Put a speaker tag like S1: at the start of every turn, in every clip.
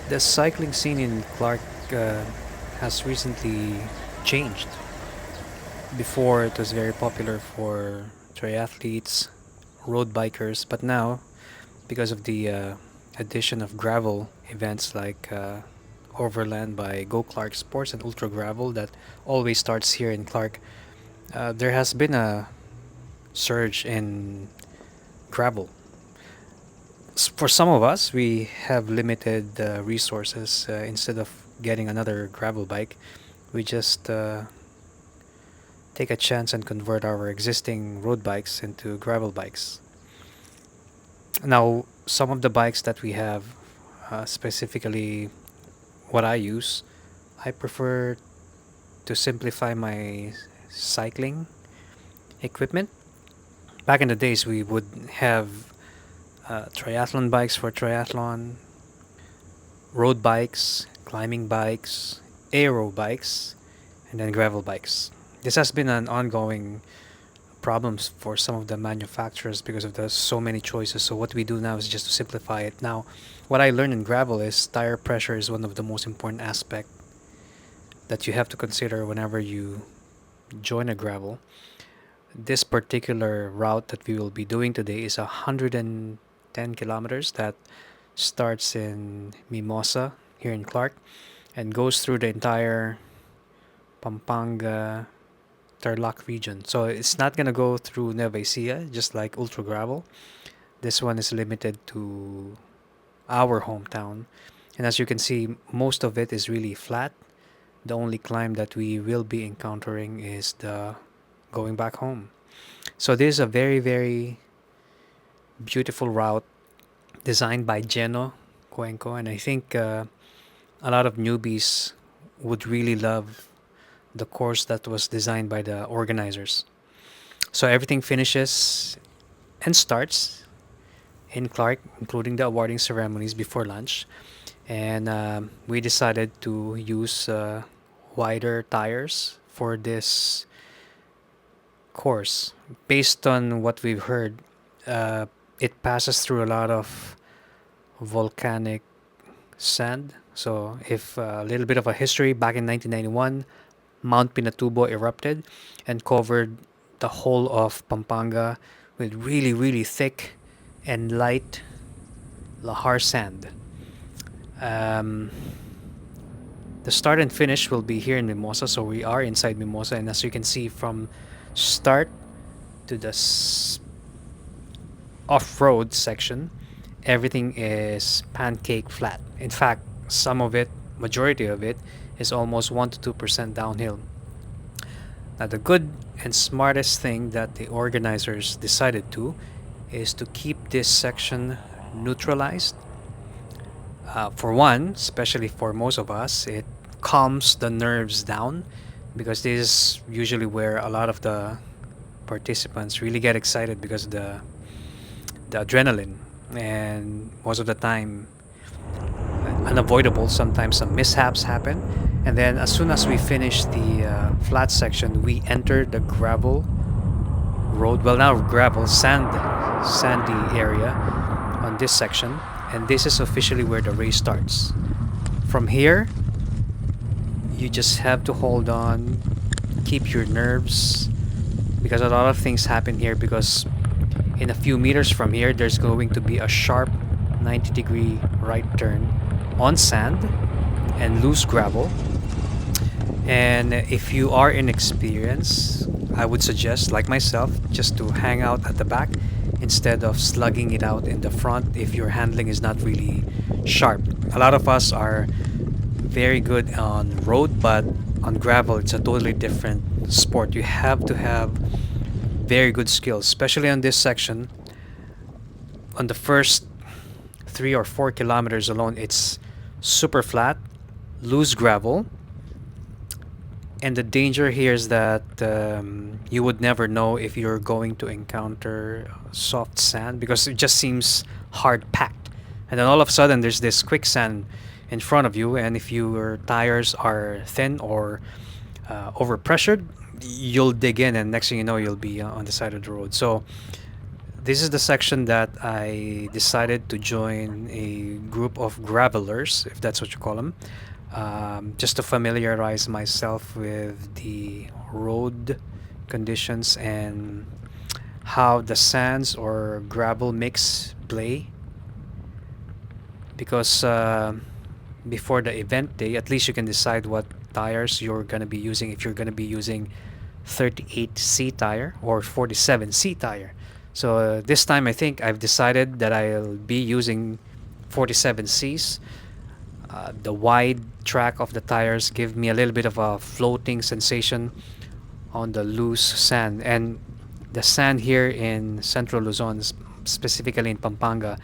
S1: The cycling scene in Clark uh, has recently changed. Before, it was very popular for triathletes, road bikers, but now, because of the addition of gravel events like Overland by Go Clark Sports and Ultra Gravel that always starts here in Clark, there has been a surge in gravel. For some of us, we have limited resources. Instead of getting another gravel bike, we just take a chance and convert our existing road bikes into gravel bikes. Now, some of the bikes that we have, specifically what I use, I prefer to simplify my cycling equipment. Back in the days, we would have triathlon bikes for triathlon, road bikes, climbing bikes, aero bikes, and then gravel bikes. This has been an ongoing problems for some of the manufacturers because of the so many choices. So what we do now is just to simplify it. Now, what I learned in gravel is tire pressure is one of the most important aspect that you have to consider whenever you join a gravel. This particular route that we will be doing today is 110 kilometers that starts in Mimosa here in Clark and goes through the entire Pampanga Tarlac region. So it's not gonna go through Nueva Ecija, just like Ultra Gravel. This one is limited to our hometown. And as you can see, most of it is really flat. The only climb that we will be encountering is the going back home. So this is a very, very beautiful route designed by Geno Cuenco. And I think a lot of newbies would really love the course that was designed by the organizers. So everything finishes and starts in Clark, including the awarding ceremonies before lunch. And we decided to use wider tires for this course. Based on what we've heard, uh, it passes through a lot of volcanic sand. So, if a little bit of a history, back in 1991, Mount Pinatubo erupted and covered the whole of Pampanga with really, really thick and light lahar sand. Um, the start and finish will be here in Mimosa, so we are inside Mimosa, and as you can see from start to the off-road section, everything is pancake flat. In fact, some of it, majority of it, is almost 1 to 2% downhill. Now, the good and smartest thing that the organizers decided to is to keep this section neutralized. For one, especially for most of us, it calms the nerves down because this is usually where a lot of the participants really get excited because of the adrenaline, and most of the time unavoidable, sometimes some mishaps happen. And then as soon as we finish the flat section, we enter the gravel road, well, now gravel sandy area on this section, and this is officially where the race starts. From here, you just have to hold on, keep your nerves, because a lot of things happen here. Because in a few meters from here, there's going to be a sharp 90-degree right turn on sand and loose gravel. And if you are inexperienced, I would suggest, like myself, just to hang out at the back instead of slugging it out in the front if your handling is not really sharp. A lot of us are very good on road, but on gravel, it's a totally different sport. You have to have very good skills, especially on this section. On the first 3 or 4 kilometers alone, it's super flat, loose gravel, and the danger here is that you would never know if you're going to encounter soft sand because it just seems hard packed. And then all of a sudden, there's this quicksand in front of you, and if your tires are thin or overpressured, you'll dig in, and next thing you know, you'll be on the side of the road. So This is the section that I decided to join a group of gravelers, if that's what you call them, just to familiarize myself with the road conditions and how the sands or gravel mix play. Because before the event day, at least you can decide what tires you're going to be using. If you're going to be using 38C tire or 47C tire. So this time I think I've decided that I'll be using 47Cs. The wide track of the tires give me a little bit of a floating sensation on the loose sand. And the sand here in Central Luzon, specifically in Pampanga,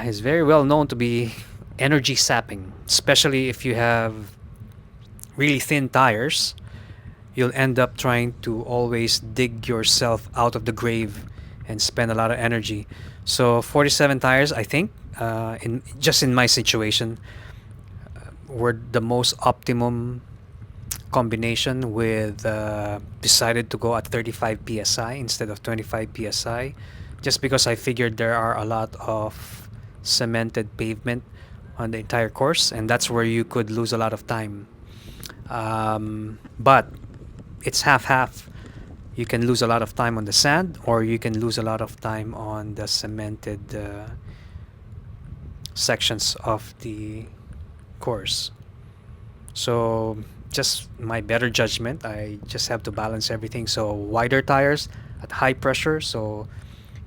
S1: is very well known to be energy sapping, especially if you have really thin tires. You'll end up trying to always dig yourself out of the grave and spend a lot of energy. So 47 tires, I think, in my situation, were the most optimum combination with decided to go at 35 psi instead of 25 psi, just because I figured there are a lot of cemented pavement on the entire course, and that's where you could lose a lot of time. But it's half half. You can lose a lot of time on the sand, or you can lose a lot of time on the cemented sections of the course. So, just my better judgment, I just have to balance everything. So, wider tires at high pressure, so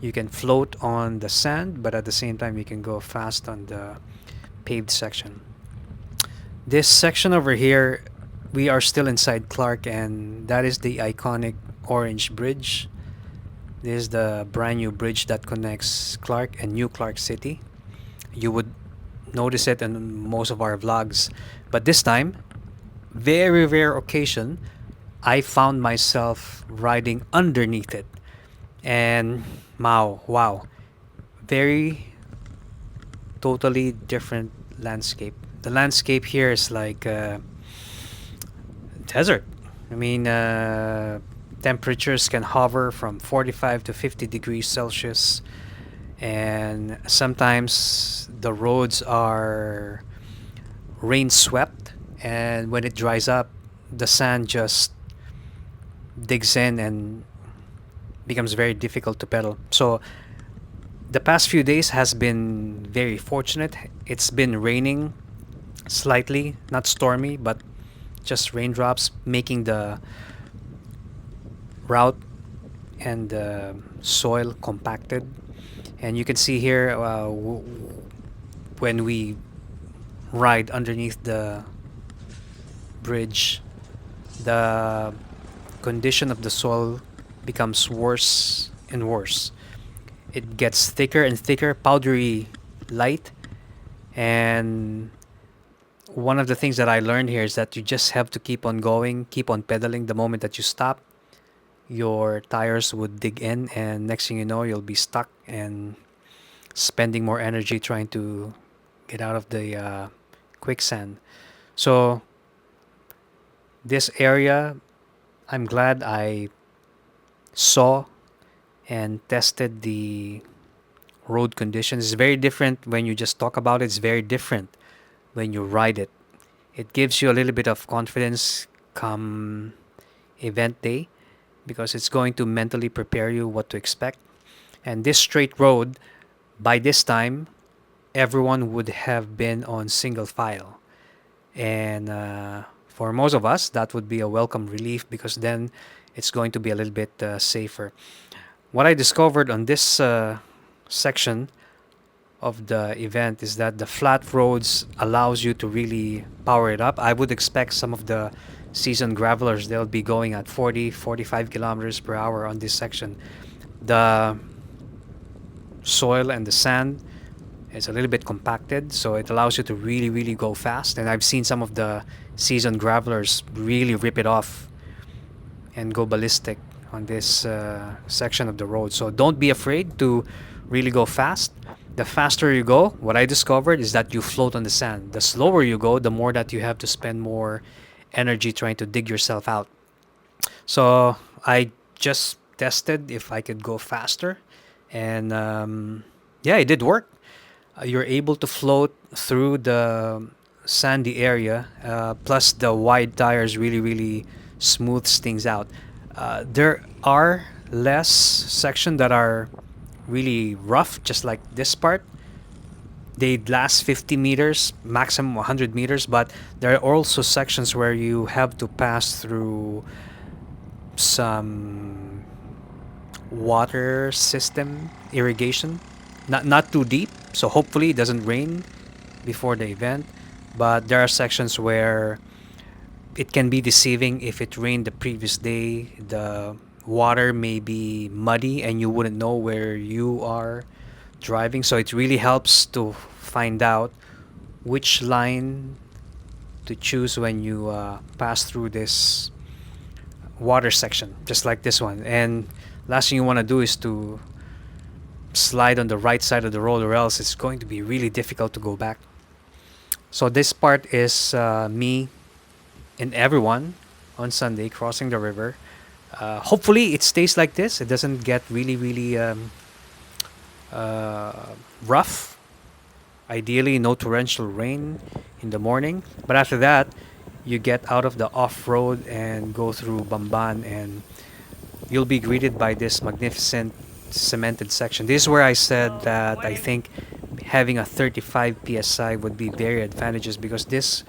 S1: you can float on the sand, but at the same time, you can go fast on the paved section. This section over here, we are still inside Clark, and that is the iconic Orange Bridge. This is the brand new bridge that connects Clark and New Clark City. You would notice it in most of our vlogs, but this time, very rare occasion, I found myself riding underneath it, and wow, very totally different landscape. The landscape here is like desert. I mean, temperatures can hover from 45 to 50 degrees Celsius, and sometimes the roads are rain swept, and when it dries up, the sand just digs in and becomes very difficult to pedal. So the past few days has been very fortunate. It's been raining slightly, not stormy, but just raindrops, making the route and the soil compacted. And you can see here when we ride underneath the bridge, the condition of the soil becomes worse and worse. It gets thicker and thicker, powdery light. And one of the things that I learned here is that you just have to keep on going, keep on pedaling. The moment that you stop, your tires would dig in, and next thing you know, you'll be stuck and spending more energy trying to get out of the quicksand. So, this area, I'm glad I saw and tested the road conditions. It's very different when you just talk about it, it's very different when you ride it. It gives you a little bit of confidence come event day, because it's going to mentally prepare you what to expect. And this straight road, by this time, everyone would have been on single file. And for most of us, that would be a welcome relief, because then it's going to be a little bit safer. What I discovered on this section of the event is that the flat roads allows you to really power it up. I would expect some of the seasoned gravelers, they'll be going at 40, 45 kilometers per hour on this section. The soil and the sand is a little bit compacted, so it allows you to really go fast. And I've seen some of the seasoned gravelers really rip it off and go ballistic on this section of the road. So don't be afraid to really go fast. The faster you go, what I discovered is that you float on the sand. The slower you go, the more that you have to spend more energy trying to dig yourself out. So I just tested if I could go faster, and yeah, it did work. You're able to float through the sandy area. Plus, the wide tires really smooths things out. There are less sections that are really rough, just like this part. They last 50 meters, maximum 100 meters, but there are also sections where you have to pass through some water system irrigation, not too deep, so hopefully it doesn't rain before the event. But there are sections where it can be deceiving. If it rained the previous day, the water may be muddy and you wouldn't know where you are driving, so it really helps to find out which line to choose when you pass through this water section, just like this one. And last thing you want to do is to slide on the right side of the road, or else it's going to be really difficult to go back. So this part is me and everyone on Sunday crossing the river. Hopefully it stays like this. It doesn't get really uh, rough. Ideally, no torrential rain in the morning. But after that, you get out of the off-road and go through Bamban, and you'll be greeted by this magnificent cemented section. This is where I said that I think having a 35 psi would be very advantageous, because these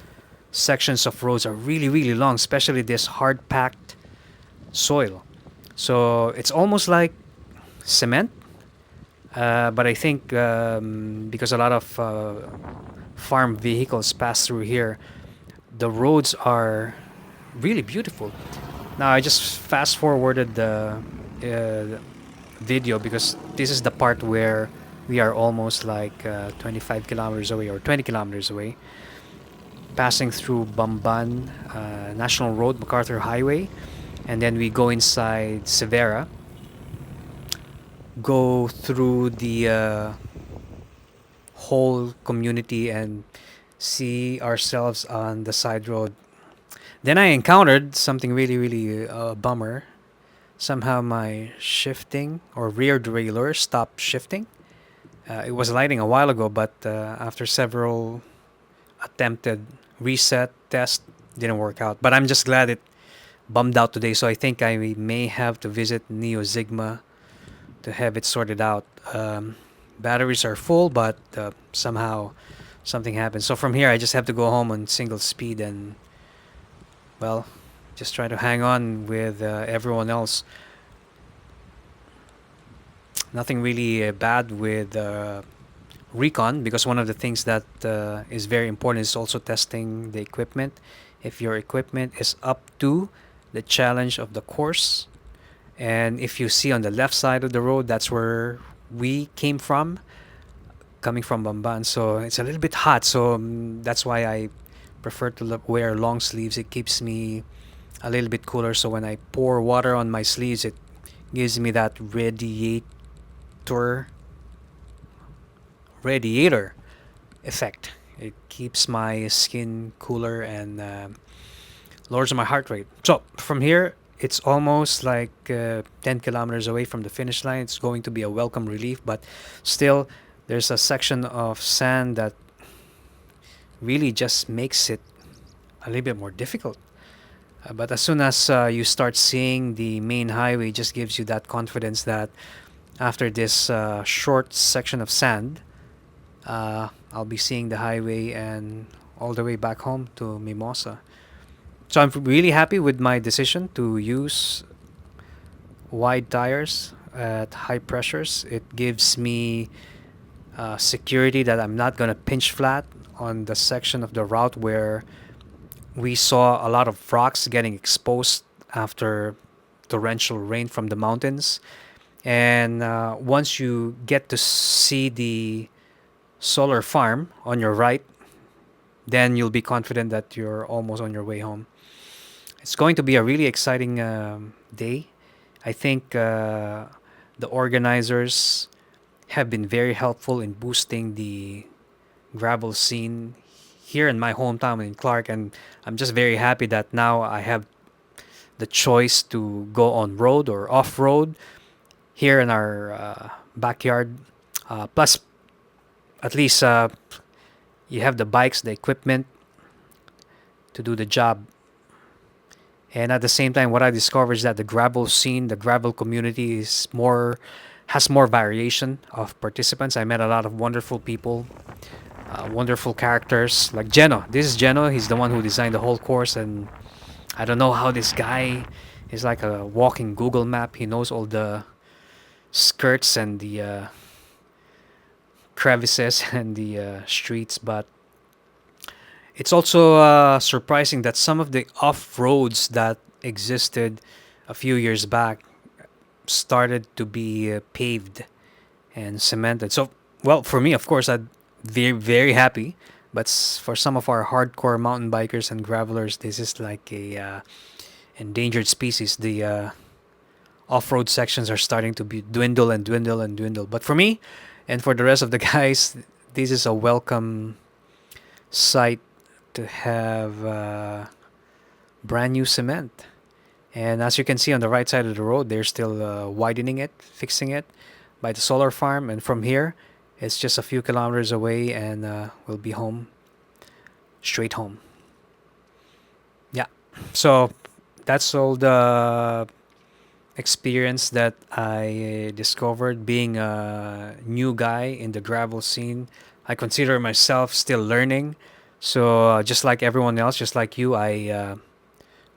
S1: sections of roads are really long, especially this hard packed soil. So it's almost like cement, but I think because a lot of farm vehicles pass through here, the roads are really beautiful. Now I just fast forwarded the video, because this is the part where we are almost like 25 kilometers away, or 20 kilometers away, passing through Bamban National Road, MacArthur Highway, and then we go inside Severa, go through the whole community and see ourselves on the side road. Then I encountered something really bummer. Somehow my shifting or rear derailleur stopped shifting. It was lighting a while ago, but after several attempted reset test, didn't work out. But I'm just glad it bummed out today. So I think I may have to visit Neo Sigma to have it sorted out. Batteries are full, but somehow something happened. So from here, I just have to go home on single speed and, well, just try to hang on with everyone else. Nothing really bad with recon, because one of the things that is very important is also testing the equipment. If your equipment is up to the challenge of the course, and if you see on the left side of the road, that's where we came from, coming from Bamban. So it's a little bit hot, so that's why I prefer to wear long sleeves. It keeps me a little bit cooler, so when I pour water on my sleeves, it gives me that radiator effect. It keeps my skin cooler and lowers my heart rate. So from here, it's almost like 10 kilometers away from the finish line. It's going to be a welcome relief, but still, there's a section of sand that really just makes it a little bit more difficult. But as soon as you start seeing the main highway, it just gives you that confidence that after this short section of sand, I'll be seeing the highway and all the way back home to Mimosa. So I'm really happy with my decision to use wide tires at high pressures. It gives me security that I'm not going to pinch flat on the section of the route where we saw a lot of rocks getting exposed after torrential rain from the mountains. And once you get to see the solar farm on your right, then you'll be confident that you're almost on your way home. It's going to be a really exciting day. I think the organizers have been very helpful in boosting the gravel scene here in my hometown in Clark, and I'm just very happy that now I have the choice to go on road or off road here in our backyard. Plus, at least you have the bikes, the equipment to do the job. And at the same time, what I discovered is that the gravel scene, the gravel community is more has more variation of participants. I met a lot of wonderful people, wonderful characters like Geno. This is Geno. He's the one who designed the whole course, and I don't know how this guy is like a walking Google map. He knows all the skirts and the crevices and the streets, but it's also surprising that some of the off roads that existed a few years back started to be paved and cemented. So, well, for me, of course, I'm very happy. But for some of our hardcore mountain bikers and gravelers, this is like a endangered species. The off-road sections are starting to be dwindle and dwindle and dwindle. But for me, and for the rest of the guys, this is a welcome sight to have brand new cement. And as you can see on the right side of the road, they're still widening it, fixing it by the solar farm. And from here, it's just a few kilometers away, and we'll be home, straight home. Yeah. So that's all the experience that I discovered being a new guy in the gravel scene. I consider myself still learning. So just like everyone else, just like you, I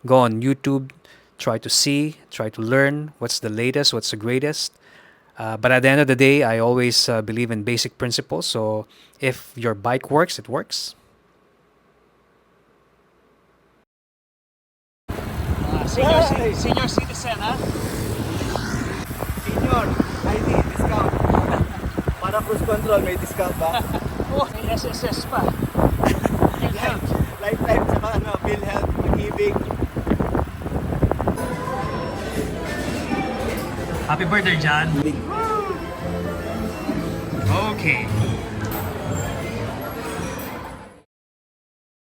S1: go on YouTube, try to see, try to learn what's the latest, what's the greatest. But at the end of the day, I always believe in basic principles. So if your bike works, it works. Senior citizen, ha?
S2: Senior, ID, discount. Para cruise control, may discount ba?
S1: Oh, may SSS pa.
S2: Lifetime, saka ano, PhilHealth, Pag-ibig.
S1: Happy birthday, John. Okay.